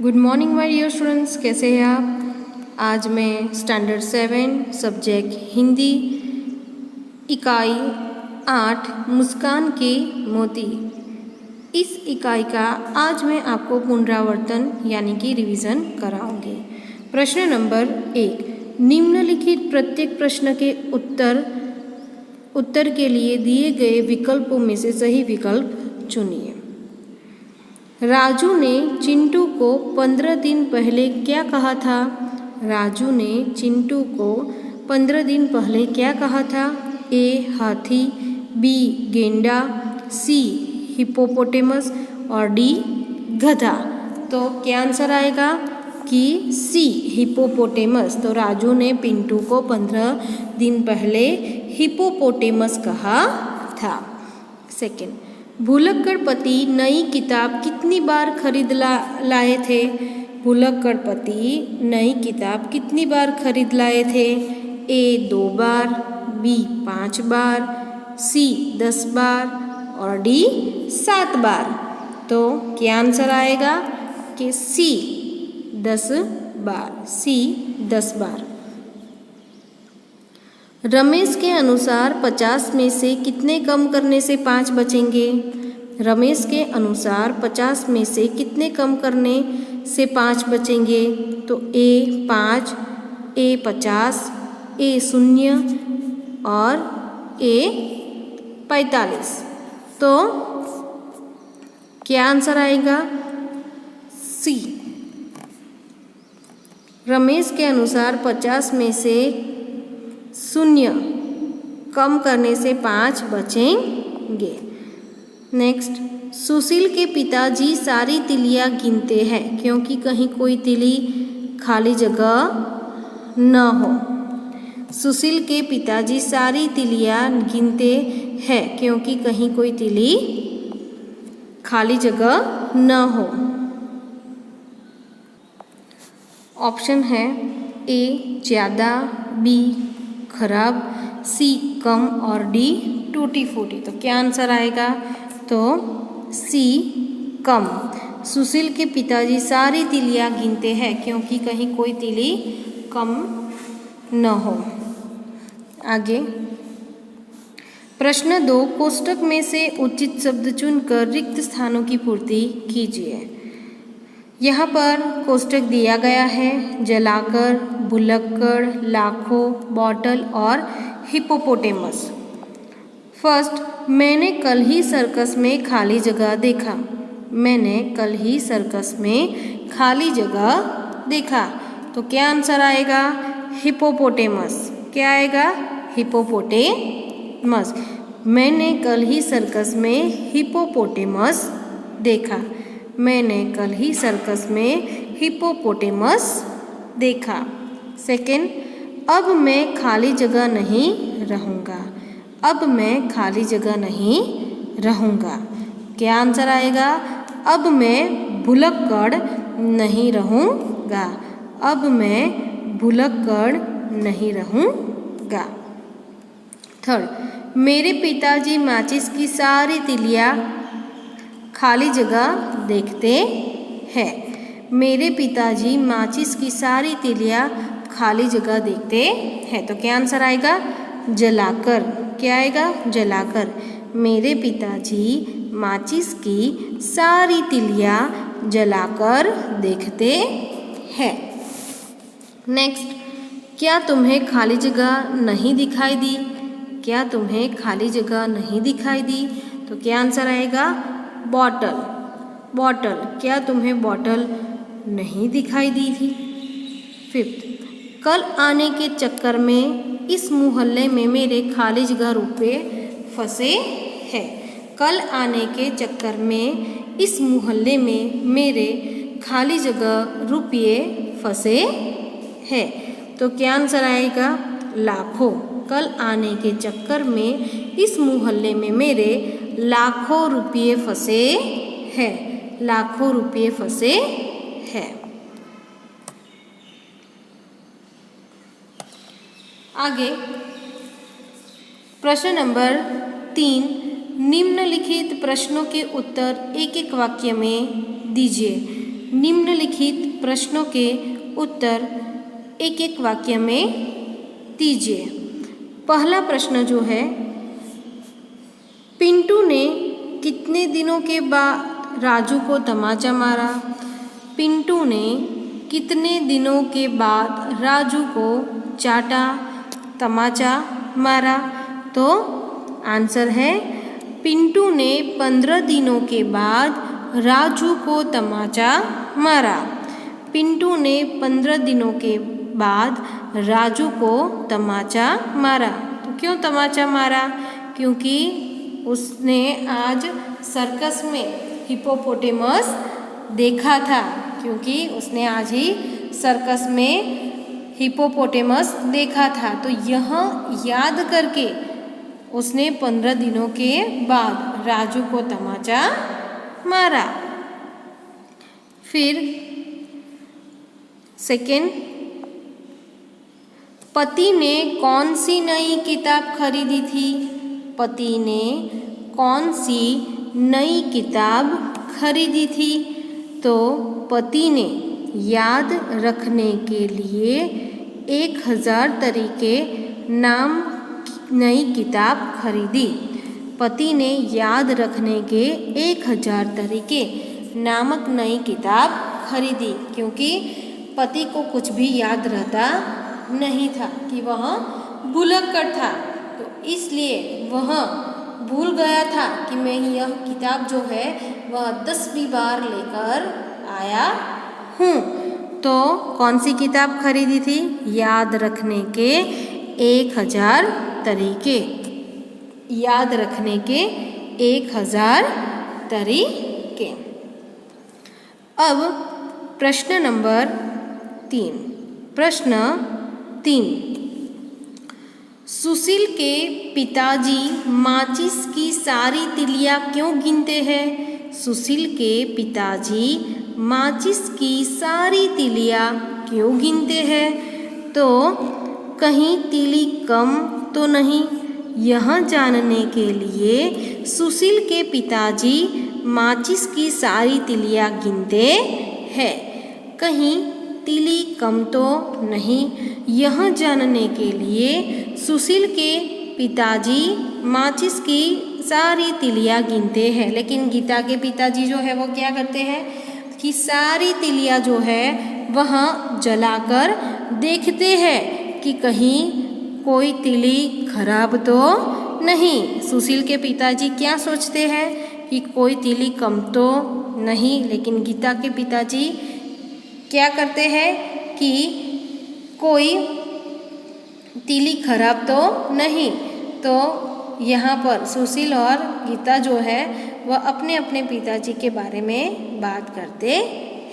Good morning my dear students, कैसे हैं आप। आज मैं स्टैंडर्ड 7 सब्जेक्ट हिंदी इकाई 8 मुस्कान के मोती, इस इकाई का आज मैं आपको पुनरावर्तन यानी कि रिवीजन कराऊंगी। प्रश्न नंबर 1, निम्नलिखित प्रत्येक प्रश्न के उत्तर के लिए दिए गए विकल्पों में से सही विकल्प चुनिए। राजू ने चिंटू को 15 दिन पहले क्या कहा था? राजू ने चिंटू को 15 दिन पहले क्या कहा था? ए हाथी, बी गेंडा, सी हिपोपोटेमस और डी गधा। तो क्या आंसर आएगा कि सी हिपोपोटेमस। तो राजू ने पिंटू को 15 दिन पहले हिपोपोटेमस कहा था। सेकंड, भुलक्कड़पति नई किताब कितनी बार खरीद लाए थे? भुलक्कड़पति नई किताब कितनी बार खरीद लाए थे? ए 2 बार, बी 5 बार, सी 10 बार और डी 7 बार। तो क्या आंसर आएगा कि सी 10 बार, सी 10 बार। रमेश के अनुसार 50 में से कितने कम करने से 5 बचेंगे? रमेश के अनुसार 50 में से कितने कम करने से 5 बचेंगे? तो ए 5, ए 50, ए 0 और ए 45। तो क्या आंसर आएगा? सी। रमेश के अनुसार 50 में से 0 कम करने से 5 बचेंगे। नेक्स्ट, सुशील के पिताजी सारी तिलियां गिनते हैं क्योंकि कहीं कोई तिली खाली जगह न हो। सुशील के पिताजी सारी तिलियां गिनते हैं क्योंकि कहीं कोई तिली खाली जगह न हो। ऑप्शन है ए ज़्यादा, बी खराब, सी कम और डी टूटी फूटी। तो क्या आंसर आएगा? तो सी कम। सुशील के पिताजी सारी तिलियां गिनते हैं क्योंकि कहीं कोई तिली कम न हो। आगे प्रश्न 2, कोष्टक में से उचित शब्द चुनकर रिक्त स्थानों की पूर्ति कीजिए। यहाँ पर कोष्टक दिया गया है, जलाकर, भुलक्कड़, लाखों, बॉटल और हिपोपोटेमस। फर्स्ट, मैंने कल ही सर्कस में खाली जगह देखा। मैंने कल ही सर्कस में खाली जगह देखा। तो क्या आंसर आएगा? हिपोपोटेमस। क्या आएगा? हिपोपोटेमस। मैंने कल ही सर्कस में हिपोपोटेमस देखा। मैंने कल ही सर्कस में हिपोपोटेमस देखा। सेकंड, अब मैं खाली जगह नहीं रहूँगा। अब मैं खाली जगह नहीं रहूँगा। क्या आंसर आएगा? अब मैं भुलक्कड़ नहीं रहूँगा। अब मैं भुलक्कड़ नहीं रहूँगा। थर्ड, मेरे पिताजी माचिस की सारी तिलियां खाली जगह देखते हैं। मेरे पिताजी माचिस की सारी तिलियां खाली जगह देखते हैं। तो क्या आंसर आएगा? जलाकर। क्या आएगा? जलाकर। मेरे पिताजी माचिस की सारी तिलियां जलाकर देखते हैं। नेक्स्ट, क्या तुम्हें खाली जगह नहीं दिखाई दी? क्या तुम्हें खाली जगह नहीं दिखाई दी? तो क्या आंसर आएगा? बॉटल। बॉटल। क्या तुम्हें बॉटल नहीं दिखाई दी थी? फिफ्थ, कल आने के चक्कर में इस मोहल्ले में मेरे खाली जगह रुपए फंसे हैं। कल आने के चक्कर में इस मोहल्ले में मेरे खाली जगह रुपये फंसे हैं। तो क्या आंसर आएगा? लाखों। कल आने के चक्कर में इस मोहल्ले में मेरे लाखों रुपये फंसे हैं। लाखों रुपये फंसे हैं। आगे प्रश्न नंबर 3, निम्नलिखित प्रश्नों के उत्तर एक एक वाक्य में दीजिए। निम्नलिखित प्रश्नों के उत्तर एक एक वाक्य में दीजिए। पहला प्रश्न जो है, पिंटू ने कितने दिनों के बाद राजू को तमाचा मारा? पिंटू ने कितने दिनों के बाद राजू को चाटा, तमाचा मारा? तो आंसर है, पिंटू ने 15 दिनों के बाद राजू को तमाचा मारा। पिंटू ने 15 दिनों के बाद राजू को तमाचा मारा। तो क्यों तमाचा मारा? क्योंकि उसने आज सर्कस में हिप्पोपोटेमस देखा था। क्योंकि उसने आज ही सर्कस में हिप्पोपोटेमस देखा था। तो यह याद करके उसने 15 दिनों के बाद राजू को तमाचा मारा। फिर सेकेंड, पति ने कौन सी नई किताब खरीदी थी? पति ने कौन सी नई किताब खरीदी थी? तो पति ने याद रखने के लिए 1000 तरीके नाम नई किताब खरीदी। पति ने याद रखने के 1000 तरीके नामक नई किताब खरीदी। क्योंकि पति को कुछ भी याद रहता नहीं था कि वह भुलक्कड़ था। तो इसलिए वह भूल गया था कि मैं यह किताब जो है वह 10वीं बार लेकर आया हूँ। तो कौन सी किताब खरीदी थी? याद रखने के 1000 तरीके। याद रखने के 1000 तरीके। अब प्रश्न नंबर 3। प्रश्न 3, सुशील के पिताजी माचिस की सारी तिलियां क्यों गिनते हैं? सुशील के पिताजी माचिस की सारी तिलियां क्यों गिनते हैं? तो कहीं तिली कम तो नहीं, यह जानने के लिए सुशील के पिताजी माचिस की सारी तिलियां गिनते हैं। कहीं तिली कम तो नहीं, यह जानने के लिए सुशील के पिताजी माचिस की सारी तिलियां गिनते हैं। लेकिन गीता के पिताजी जो है वो क्या करते हैं कि सारी तिलियां जो है वह जलाकर देखते हैं कि कहीं कोई तिली खराब तो नहीं। सुशील के पिताजी क्या सोचते हैं कि कोई तिली कम तो नहीं, लेकिन गीता के पिताजी क्या करते हैं कि कोई तिली खराब तो नहीं। तो यहाँ पर सुशील और गीता जो है वह अपने अपने पिताजी के बारे में बात करते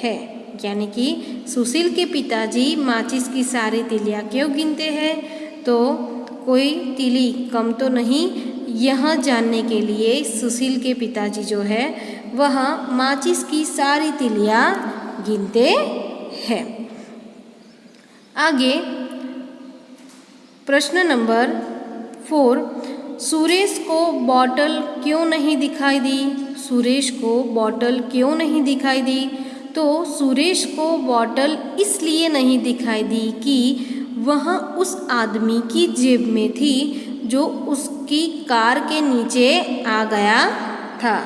हैं। यानी कि सुशील के पिताजी माचिस की सारी तिलियां क्यों गिनते हैं? तो कोई तिली कम तो नहीं, यह जानने के लिए सुशील के पिताजी जो है वह माचिस की सारी तिलियां गिनते हैं। आगे प्रश्न नंबर 4, सुरेश को बॉटल क्यों नहीं दिखाई दी? सुरेश को बॉटल क्यों नहीं दिखाई दी? तो सुरेश को बॉटल इसलिए नहीं दिखाई दी कि वह उस आदमी की जेब में थी जो उसकी कार के नीचे आ गया था।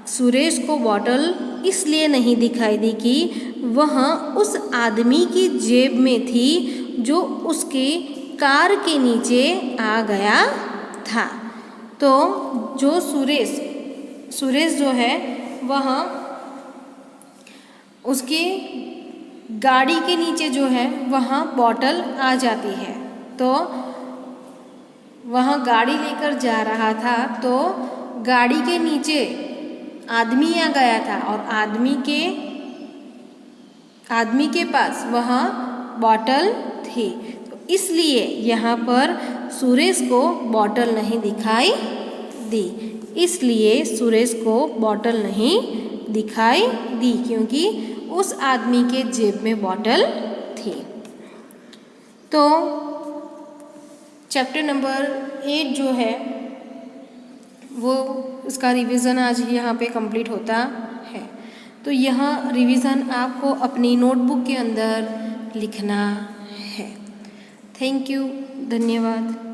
सुरेश को बॉटल इसलिए नहीं दिखाई दी कि वह उस आदमी की जेब में थी जो उसके कार के नीचे आ गया था। तो जो सुरेश जो है वह उसकी गाड़ी के नीचे जो है वहाँ बॉटल आ जाती है। तो वह गाड़ी लेकर जा रहा था तो गाड़ी के नीचे आदमी आ गया था और आदमी के पास वह बॉटल थी। तो इसलिए यहाँ पर सुरेश को बॉटल नहीं दिखाई दी। इसलिए सुरेश को बॉटल नहीं दिखाई दी क्योंकि उस आदमी के जेब में बॉटल थी। तो चैप्टर नंबर 8 जो है वो उसका रिवीजन आज यहाँ पे कंप्लीट होता है। तो यह रिवीजन आपको अपनी नोटबुक के अंदर लिखना है। थैंक यू, धन्यवाद।